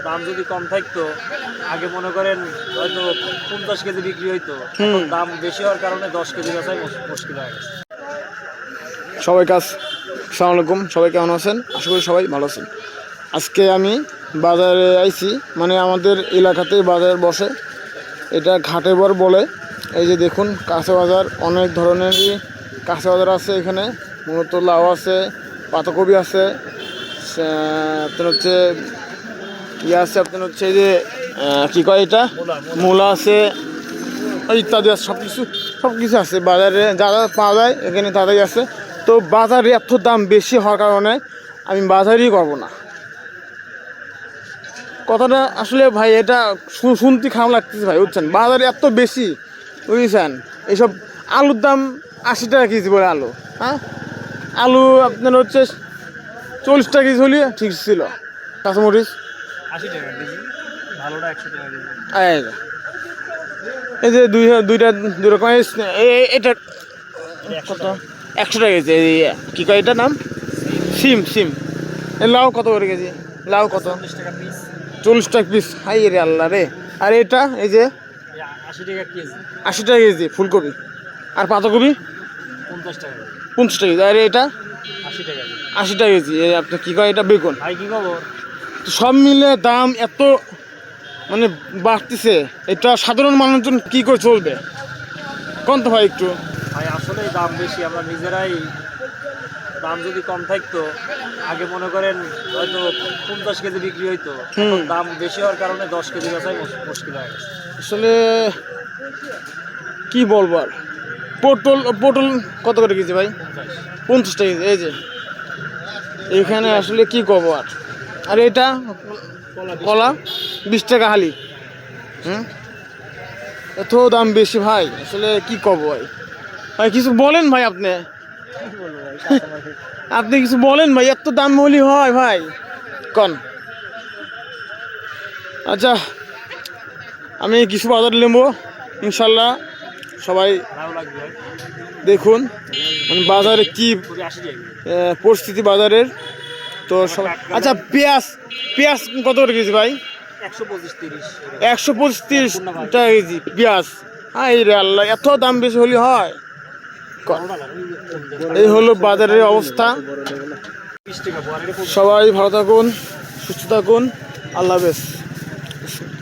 দাম যদি কম থাকতো, আগে মনে করেন হয়তো 50 কেজি বিক্রি হইতো, এখন দাম বেশি হওয়ার কারণে 10 কেজি বেচাই মুশকিল হয়ে গেছে। সবাইকে আসসালামু আলাইকুম, সবাই কেমন আছেন? আশা করি সবাই ভালো আছেন। আজকে আমি বাজারে আইছি, মানে আমাদের এলাকাতেই বাজার বসে, এটা ঘাটেবর বলে। এই যে দেখুন কাঁচা বাজার, অনেক ধরনেরই কাঁচা বাজার আছে এখানে। মূলত লাউ আছে, পাতাকপি আছে, আপনার হচ্ছে আছে, আপনার হচ্ছে এই যে কী কয় এটা, মূলা আছে, ইত্যাদি আছে। সব কিছু আছে বাজারে, যা যা পাওয়া যায় এখানে তাদের আছে। তো বাজারে এত দাম বেশি হওয়ার কারণে আমি বাজারই করব না। কথাটা আসলে ভাই এটা শুনতে খারাপ লাগতেছে ভাই, বুঝছেন? বাজারে এত বেশি, বুঝছেন? এইসব আলুর দাম 80 টাকা কেজি বলে আলু, হ্যাঁ? আলু আপনার হচ্ছে 40 টাকা কেজি হলে ঠিক ছিল। কাঁচামরিচ 80 টাকা কেজি, ভালোটা 100 টাকা কেজি। এই যে দুই রকম, এটা কত? 100 টাকা কেজি। কী কয় এটার নাম? সিম। লাউ কত করে কেজি? লাউ কত? 40 টাকা পিস। 40 টাকা পিস। হাই রে আল্লাহ রে। আর এটা এই যে 80 টাকা কেজি। 80 টাকা কেজি ফুলকপি। আর পাতাকপি 50 টাকা। 50 টাকা কেজি। আর এটা 80 টাকা কেজি। 80 টাকা কেজি। আপনার কী কয় এটা? বেগুন। ভাই কি খবর? তো সব মিলে দাম এত মানে বাড়তেছে, এটা সাধারণ মানুষজন কী করে চলবে কোন তো ভাই একটু? ভাই আসলেই দাম বেশি, আমরা নিজেরাই। দাম যদি কম থাকতো, আগে মনে করেন হয়তো 50 কেজি বিক্রি হইতো, এখন দাম বেশি হওয়ার কারণে 10 কেজি বেচাই মুশকিল হয়ে গেছে। আসলে কি বলবো আর। পটল কত করে কেজি ভাই? 50 টাকা কেজি। এই যে এখানে আসলে কি করবো আর। আর এটা কলা 20 টাকা হালি। এত দাম বেশি ভাই, আসলে কি করবো ভাই। ভাই কিছু বলেন ভাই, আপনি কিছু বলেন ভাই, এত দাম হলি হয় ভাই কন? আচ্ছা, আমি কিছু বাজার নেবো ইনশাল্লাহ। সবাই দেখুন মানে বাজারে কি পরিস্থিতি বাজারের। তো আচ্ছা, পেঁয়াজ কত করে কেজি ভাই? 125-30 টাকা কেজি পেঁয়াজ। হাই রে আল্লাহ, এত দাম বেশি হলে হয়? এই হলো বাজারের অবস্থা। সবাই ভালো থাকুন, সুস্থ থাকুন, আল্লাহ হাফেজ,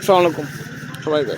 আসসালামু আলাইকুম সবাইকে।